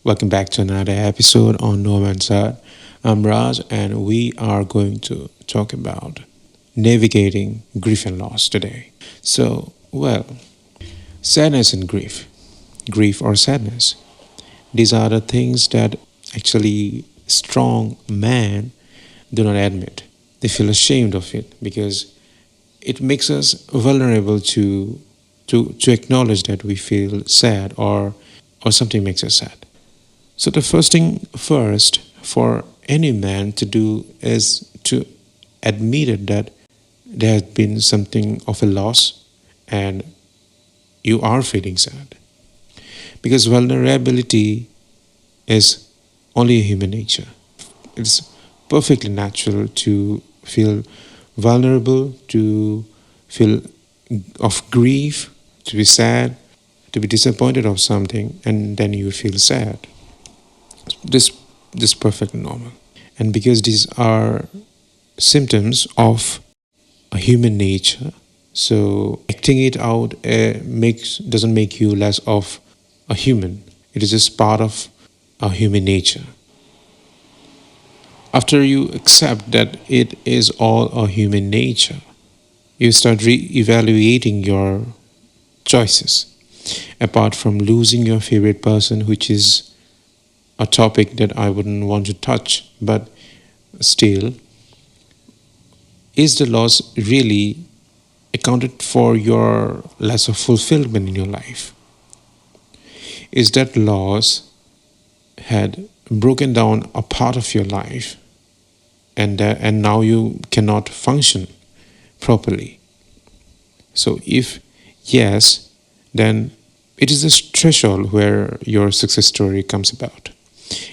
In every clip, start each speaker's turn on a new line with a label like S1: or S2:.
S1: Welcome back to another episode on Noman's Art. I'm Raj, and we are going to talk about navigating grief and loss today. Sadness and grief or sadness, these are the things that actually strong men do not admit. They feel ashamed of it because it makes us vulnerable to acknowledge that we feel sad or something makes us sad. So the first thing first for any man to do is to admit it that there has been something of a loss and you are feeling sad. Because vulnerability is only a human nature. It's perfectly natural to feel vulnerable, to feel of grief, to be sad, to be disappointed of something, and then you feel sad. This this perfectly normal. And because these are symptoms of a human nature, so acting it out makes doesn't make you less of a human. It is just part of a human nature. After you accept that it is all a human nature, you start re-evaluating your choices. Apart from losing your favorite person, which is a topic that I wouldn't want to touch, but still, is the loss really accounted for your loss of fulfillment in your life? Is that loss had broken down a part of your life and now you cannot function properly? So if yes, then it is this threshold where your success story comes about.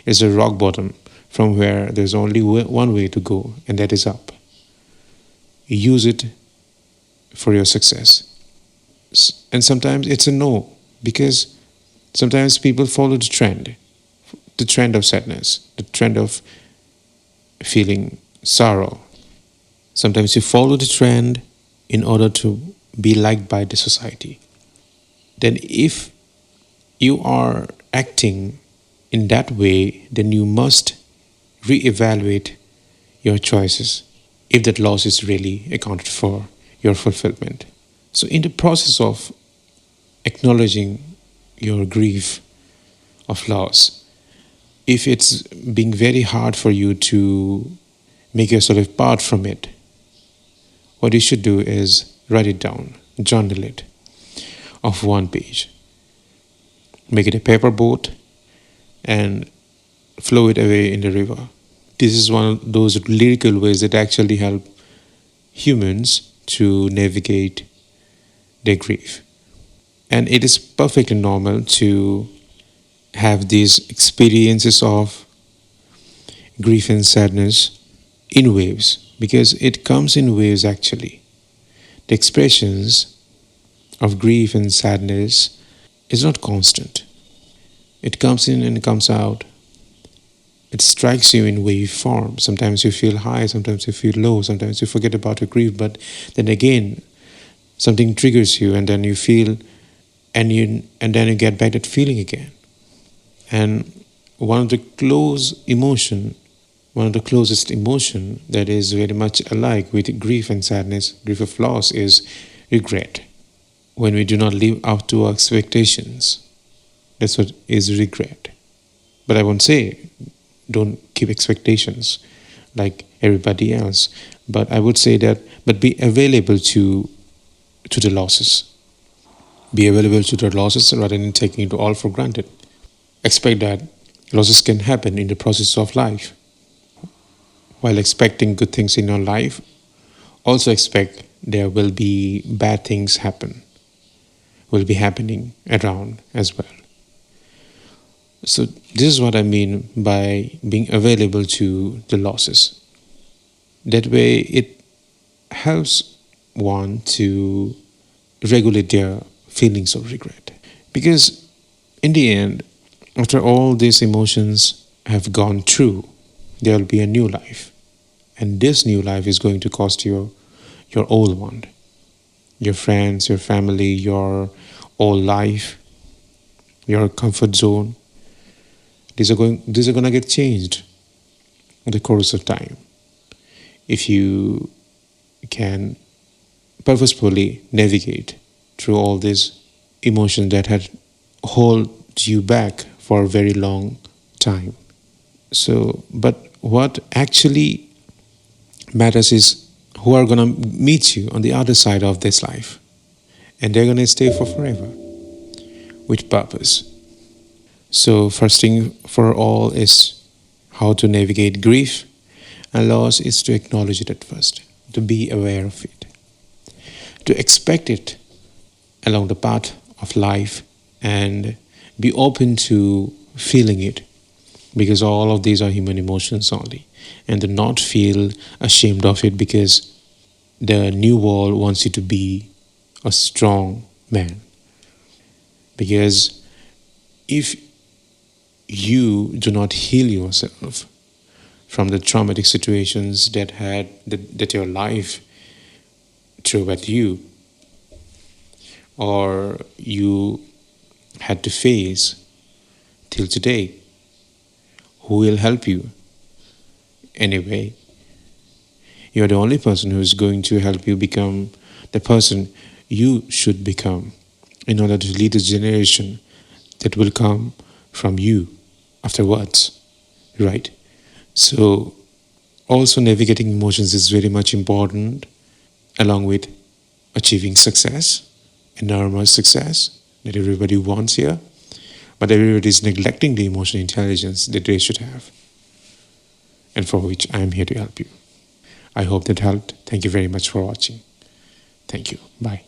S1: It's a rock bottom from where there's only one way to go, and that is up. Use it for your success. And sometimes it's a no, because sometimes people follow the trend of sadness, the trend of feeling sorrow. Sometimes you follow the trend in order to be liked by the society. Then if you are acting in that way, then you must reevaluate your choices if that loss is really accounted for your fulfillment. So in the process of acknowledging your grief of loss, if it's being very hard for you to make yourself apart from it, what you should do is write it down, journal it of one page. Make it a paper boat and flow it away in the river. This is one of those lyrical ways that actually help humans to navigate their grief. And it is perfectly normal to have these experiences of grief and sadness in waves, because it comes in waves actually. The expressions of grief and sadness is not constant. It comes in and comes out. It strikes you in wave form. Sometimes you feel high, sometimes you feel low, sometimes you forget about your grief, but then again something triggers you and then you feel and then you get back that feeling again. And one of the closest emotion that is very much alike with grief and sadness, grief of loss, is regret. When we do not live up to our expectations, that's what is regret. But I won't say don't keep expectations like everybody else. But I would say that, but be available to the losses. Be available to the losses rather than taking it all for granted. Expect that losses can happen in the process of life. While expecting good things in your life, also expect there will be bad things will be happening around as well. So this is what I mean by being available to the losses. That way it helps one to regulate their feelings of regret. Because in the end, after all these emotions have gone through, there will be a new life. And this new life is going to cost you your old one. Your friends, your family, your old life, your comfort zone. These are gonna get changed in the course of time if you can purposefully navigate through all these emotions that had hold you back for a very long time. So, but what actually matters is who are gonna meet you on the other side of this life, and they're gonna stay for forever with purpose. So, first thing for all is how to navigate grief and loss is to acknowledge it at first, to be aware of it, to expect it along the path of life, and be open to feeling it because all of these are human emotions only, and to not feel ashamed of it because the new world wants you to be a strong man. Because if you do not heal yourself from the traumatic situations that your life threw at you or you had to face till today, who will help you anyway? You're the only person who is going to help you become the person you should become in order to lead this generation that will come from you afterwards, right? So, also navigating emotions is very much important along with achieving success, enormous success that everybody wants here, but everybody is neglecting the emotional intelligence that they should have, and for which I am here to help you. I hope that helped. Thank you very much for watching. Thank you. Bye.